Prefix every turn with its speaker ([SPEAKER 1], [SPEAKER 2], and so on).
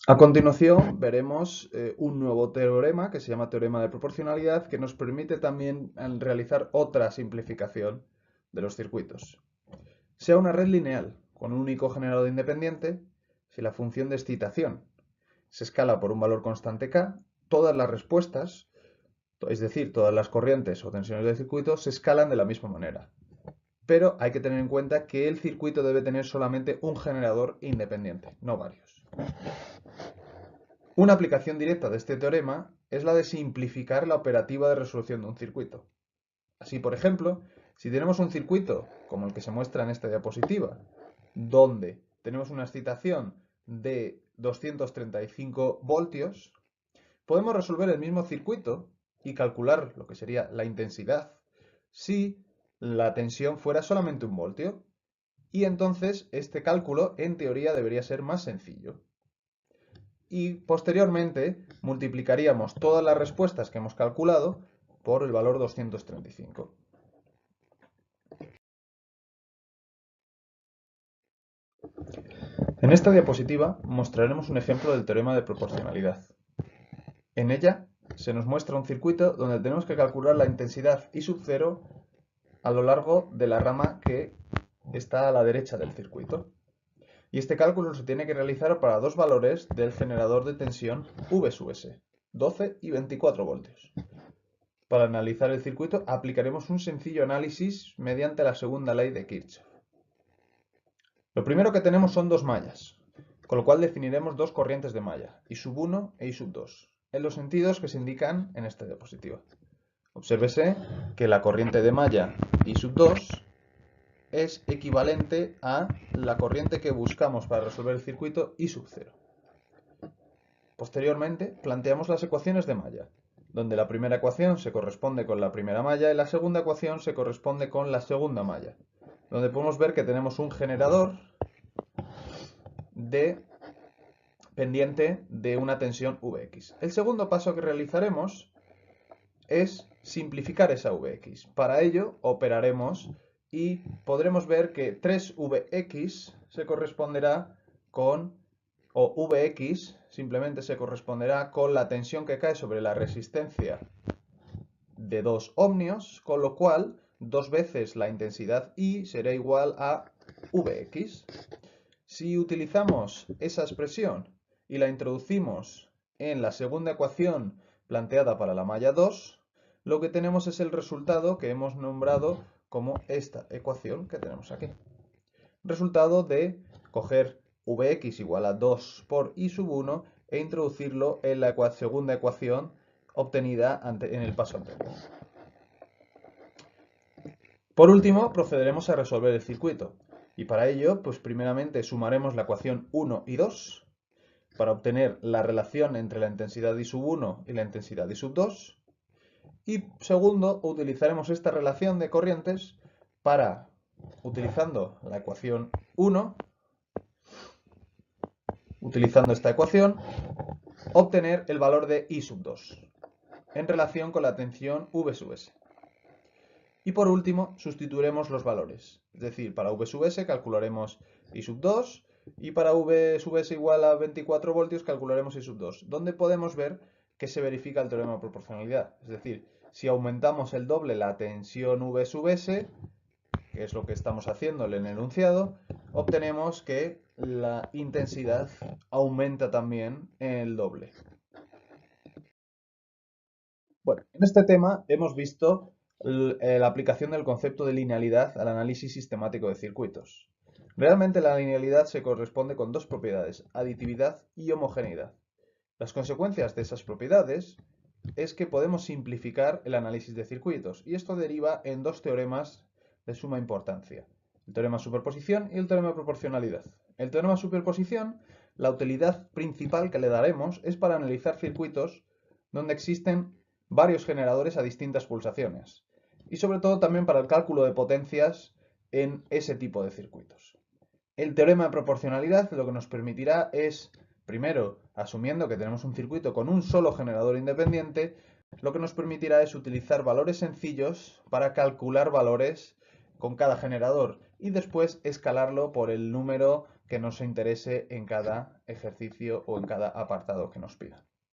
[SPEAKER 1] A continuación veremos un nuevo teorema que se llama teorema de proporcionalidad, que nos permite también realizar otra simplificación de los circuitos. Sea una red lineal con un único generador independiente, si la función de excitación se escala por un valor constante k, todas las respuestas, es decir, todas las corrientes o tensiones del circuito, se escalan de la misma manera. Pero hay que tener en cuenta que el circuito debe tener solamente un generador independiente, no varios. Una aplicación directa de este teorema es la de simplificar la operativa de resolución de un circuito. Así, por ejemplo, si tenemos un circuito como el que se muestra en esta diapositiva, donde tenemos una excitación de 235 voltios, podemos resolver el mismo circuito y calcular lo que sería la intensidad si la tensión fuera solamente 1 voltio. Y entonces este cálculo, en teoría, debería ser más sencillo. Y posteriormente multiplicaríamos todas las respuestas que hemos calculado por el valor 235. En esta diapositiva mostraremos un ejemplo del teorema de proporcionalidad. En ella se nos muestra un circuito donde tenemos que calcular la intensidad I sub 0 a lo largo de la rama que está a la derecha del circuito. Y este cálculo se tiene que realizar para dos valores del generador de tensión V sub S, 12 y 24 voltios. Para analizar el circuito aplicaremos un sencillo análisis mediante la segunda ley de Kirchhoff. Lo primero que tenemos son dos mallas, con lo cual definiremos dos corrientes de malla, I sub 1 e I sub 2, en los sentidos que se indican en esta diapositiva. Obsérvese que la corriente de malla I sub 2 es equivalente a la corriente que buscamos para resolver el circuito I sub 0. Posteriormente, planteamos las ecuaciones de malla, donde la primera ecuación se corresponde con la primera malla y la segunda ecuación se corresponde con la segunda malla, donde podemos ver que tenemos un generador pendiente de una tensión Vx. El segundo paso que realizaremos es simplificar esa Vx. Para ello operaremos y podremos ver que 3Vx se corresponderá con, o Vx simplemente se corresponderá con la tensión que cae sobre la resistencia de 2 ohmios, con lo cual 2 veces la intensidad I será igual a Vx. Si utilizamos esa expresión y la introducimos en la segunda ecuación planteada para la malla 2, lo que tenemos es el resultado que hemos nombrado como esta ecuación que tenemos aquí. Resultado de coger Vx igual a 2 por I sub 1 e introducirlo en la segunda ecuación obtenida en el paso anterior. Por último, procederemos a resolver el circuito. Y para ello, pues primeramente sumaremos la ecuación 1 y 2 para obtener la relación entre la intensidad I sub 1 y la intensidad I sub 2. Y segundo, utilizaremos esta relación de corrientes para, utilizando la ecuación 1, utilizando esta ecuación, obtener el valor de I sub 2 en relación con la tensión V sub S. Y por último, sustituiremos los valores. Es decir, para V sub S calcularemos I sub 2 y para V sub S igual a 24 voltios calcularemos I sub 2, donde podemos ver que se verifica el teorema de proporcionalidad. Es decir, si aumentamos el doble la tensión V sub S, que es lo que estamos haciendo en el enunciado, obtenemos que la intensidad aumenta también el doble. Bueno, en este tema hemos visto la aplicación del concepto de linealidad al análisis sistemático de circuitos. Realmente la linealidad se corresponde con dos propiedades, aditividad y homogeneidad. Las consecuencias de esas propiedades es que podemos simplificar el análisis de circuitos y esto deriva en dos teoremas de suma importancia, el teorema de superposición y el teorema de proporcionalidad. El teorema de superposición, la utilidad principal que le daremos es para analizar circuitos donde existen varios generadores a distintas pulsaciones y sobre todo también para el cálculo de potencias en ese tipo de circuitos. El teorema de proporcionalidad lo que nos permitirá es, primero, asumiendo que tenemos un circuito con un solo generador independiente, lo que nos permitirá es utilizar valores sencillos para calcular valores con cada generador y después escalarlo por el número que nos interese en cada ejercicio o en cada apartado que nos pida.